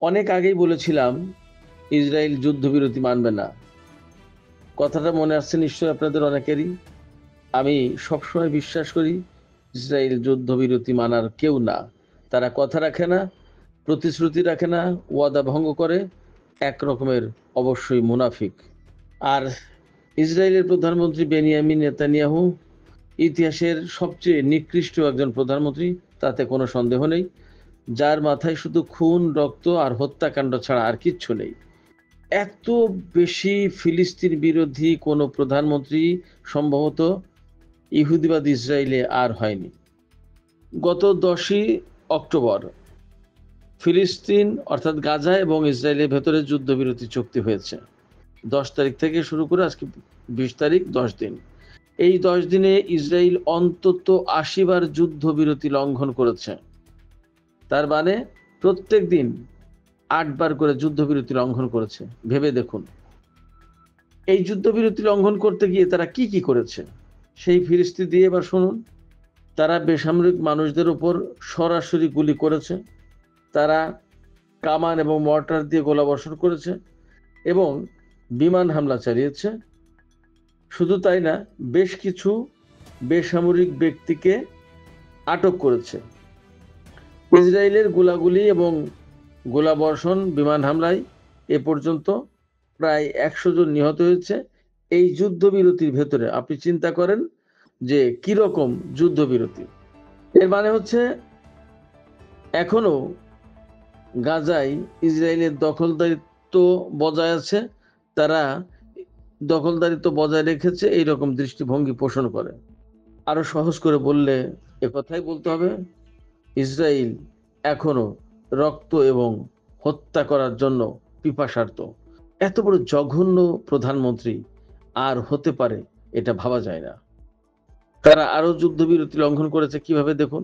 অনেক আগেই বলেছিলাম ইসরায়েল যুদ্ধবিরতি মানবে না। কথাটা মনে আসছে নিশ্চয়ই আপনাদের অনেকেরই। আমি সবসময় বিশ্বাস করি ইসরায়েল যুদ্ধবিরতি মানার কেউ না। তারা কথা রাখে না, প্রতিশ্রুতি রাখে না, ওয়াদা ভঙ্গ করে, এক রকমের অবশ্যই মুনাফিক। আর ইসরায়েলের প্রধানমন্ত্রী বেনিয়ামিন নেতানিয়াহু ইতিহাসের সবচেয়ে নিকৃষ্ট একজন প্রধানমন্ত্রী, তাতে কোনো সন্দেহ নেই। যার মাথায় শুধু খুন, রক্ত আর হত্যাকাণ্ড ছাড়া আর কিচ্ছু নেই। এত বেশি ফিলিস্তিন বিরোধী কোনো প্রধানমন্ত্রী সম্ভবত ইহুদিবাদ ইসরায়েলে আর হয়নি। গত 10ই অক্টোবর ফিলিস্তিন অর্থাৎ গাজা এবং ইসরায়েলের ভেতরে যুদ্ধবিরতি চুক্তি হয়েছে। 10 তারিখ থেকে শুরু করে আজকে 20 তারিখ, 10 দিন। এই 10 দিনে ইসরায়েল অন্তত 80 বার যুদ্ধবিরতি লঙ্ঘন করেছে। তার মানে প্রত্যেক দিন 8 বার করে যুদ্ধবিরতি লঙ্ঘন করেছে। ভেবে দেখুন, এই যুদ্ধবিরতি লঙ্ঘন করতে গিয়ে তারা কি কি করেছে সেই ফিরিস্তি দিয়ে এবার শুনুন। তারা বেসামরিক মানুষদের উপর সরাসরি গুলি করেছে, তারা কামান এবং মর্টার দিয়ে গোলাবর্ষণ করেছে এবং বিমান হামলা চালিয়েছে। শুধু তাই না, বেশ কিছু বেসামরিক ব্যক্তিকে আটক করেছে। ইসরায়েলের গোলাগুলি এবং গোলাবর্ষণ, বিমান হামলায় এ পর্যন্ত প্রায় 100 জন নিহত হয়েছে। এই যুদ্ধবিরতির ভেতরে আপনি চিন্তা করেন যে কিরকম যুদ্ধবিরতি। এর মানে হচ্ছে এখনো গাজায় ইসরায়েলের দখলদারিত্ব বজায় আছে। তারা দখলদারিত্ব বজায় রেখেছে, এইরকম দৃষ্টিভঙ্গি পোষণ করে। আরো সহজ করে বললে একথাই বলতে হবে, ইসরায়েল এখনো রক্ত এবং হত্যা করার জন্য পিপাসার্ত। এত বড় জঘন্য প্রধানমন্ত্রী আর হতে পারে এটা ভাবা যায় না। তারা আরো যুদ্ধবিরতি লঙ্ঘন করেছে কিভাবে দেখুন।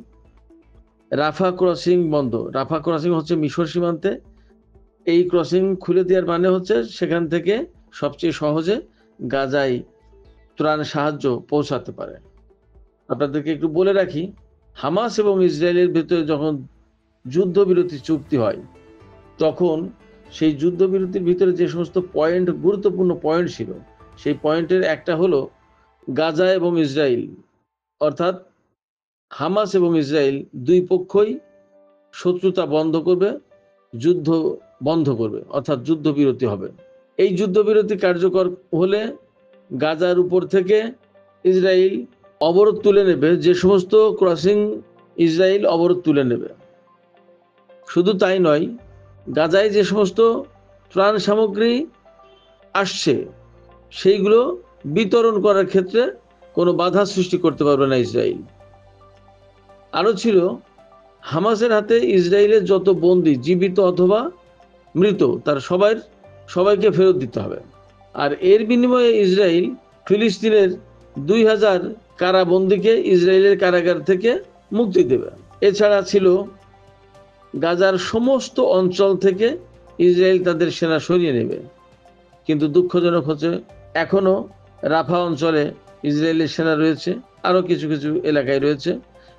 রাফা ক্রসিং বন্ধ। রাফা ক্রসিং হচ্ছে মিশর সীমান্তে। এই ক্রসিং খুলে দেওয়ার মানে হচ্ছে সেখান থেকে সবচেয়ে সহজে গাজায় ত্রাণ সাহায্য পৌঁছাতে পারে। আপনাদেরকে একটু বলে রাখি, হামাস এবং ইসরায়েলের ভেতরে যখন যুদ্ধবিরতি চুক্তি হয় তখন সেই যুদ্ধবিরতির ভিতরে যে সমস্ত পয়েন্ট, গুরুত্বপূর্ণ পয়েন্ট ছিল, সেই পয়েন্টের একটা হলো গাজা এবং ইসরায়েল অর্থাৎ হামাস এবং ইসরায়েল দুই পক্ষই শত্রুতা বন্ধ করবে, যুদ্ধ বন্ধ করবে, অর্থাৎ যুদ্ধবিরতি হবে। এই যুদ্ধবিরতি কার্যকর হলে গাজার উপর থেকে ইসরায়েল অবরোধ তুলে নেবে, যে সমস্ত ক্রসিং ইসরায়েল অবরোধ তুলে নেবে। শুধু তাই নয়, গাজায় যে সমস্ত ত্রাণ সামগ্রী আসছে সেইগুলো বিতরণ করার ক্ষেত্রে কোনো বাধা সৃষ্টি করতে পারবে না ইসরায়েল। আরও ছিল, হামাসের হাতে ইসরায়েলের যত বন্দী, জীবিত অথবা মৃত, তার সবাইকে ফেরত দিতে হবে। আর এর বিনিময়ে ইসরায়েল ফিলিস্তিনের 2000 কারাবন্দীকে ইসরায়েলের কারাগার থেকে মুক্তি দেবে। এছাড়া ছিল গাজার সমস্ত অঞ্চল থেকে ইসরায়েল তাদের সেনা সরিয়ে নেবে। কিন্তু দুঃখজনক হচ্ছে এখনো রাফা অঞ্চলে ইসরায়েলের সেনা রয়েছে, আরও কিছু কিছু এলাকায় রয়েছে।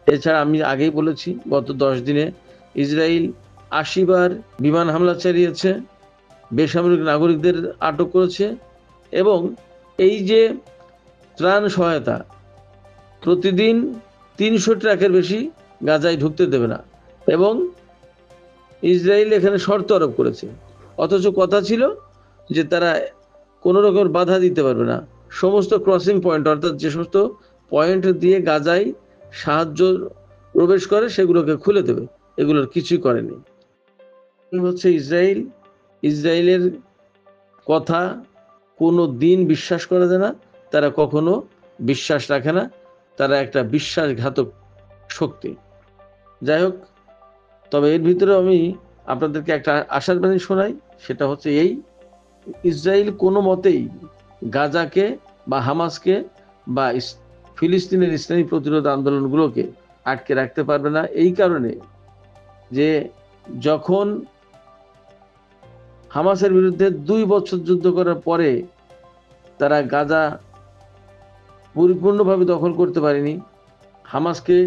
এছাড়া আমি আগেই বলেছি, গত 10 দিনে ইসরায়েল 80 বার বিমান হামলা চালিয়েছে, বেসামরিক নাগরিকদের আটক করেছে এবং এই যে ত্রাণ সহায়তা, প্রতিদিন 300 ট্রাকের বেশি গাজায় ঢুকতে দেবে না এবং ইসরায়েল এখানে শর্ত আরোপ করেছে। অথচ কথা ছিল যে তারা কোনো রকম বাধা দিতে পারবে না। সমস্ত ক্রসিং পয়েন্ট অর্থাৎ যে সমস্ত পয়েন্ট দিয়ে গাজায় সাহায্য প্রবেশ করে সেগুলোকে খুলে দেবে। এগুলোর কিছুই করেনি। হচ্ছে ইসরায়েলের কথা কোনো দিন বিশ্বাস করা যায় না, তারা কখনো বিশ্বাস রাখে না, তারা একটা বিশ্বাসঘাতক শক্তি। যাই হোক, তবে এর ভিতরে আমি আপনাদেরকে একটা আশার বাণী শোনাই। সেটা হচ্ছে এই, ইসরায়েল কোনো মতেই গাজাকে বা হামাসকে বা ফিলিস্তিনের ইসলামী প্রতিরোধ আন্দোলনগুলোকে আটকে রাখতে পারবে না। এই কারণে যে যখন হামাসের বিরুদ্ধে 2 বছর যুদ্ধ করার পরে তারা গাজা পরিপূর্ণভাবে দখল করতে পারেনি, হামাসকে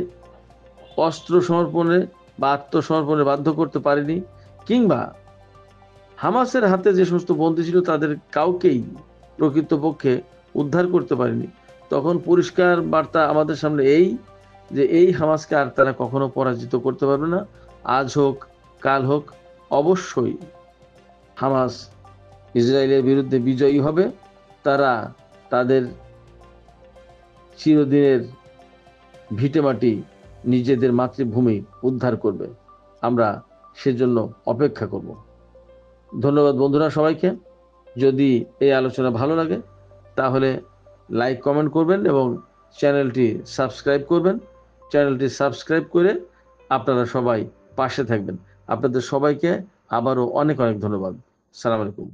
অস্ত্র সমর্পণে বা আত্মসমর্পণে বাধ্য করতে পারেনি, কিংবা হামাসের হাতে যে সমস্ত বন্দী ছিল তাদের কাউকেই প্রকৃতপক্ষে উদ্ধার করতে পারেনি। তখন পরিষ্কার বার্তা আমাদের সামনে এই, যে এই হামাসকে আর তারা কখনো পরাজিত করতে পারবে না। আজ হোক কাল হোক, অবশ্যই হামাস ইসরায়েলের বিরুদ্ধে বিজয়ী হবে। তারা তাদের চিরদিনের ভিটেমাটি, নিজেদের মাতৃভূমি উদ্ধার করবে। আমরা সেজন্য অপেক্ষা করব। ধন্যবাদ বন্ধুরা সবাইকে। যদি এই আলোচনা ভালো লাগে তাহলে লাইক কমেন্ট করবেন এবং চ্যানেলটি সাবস্ক্রাইব করবেন। চ্যানেলটি সাবস্ক্রাইব করে আপনারা সবাই পাশে থাকবেন। আপনাদের সবাইকে আবারও অনেক অনেক ধন্যবাদ। সালাম আলাইকুম।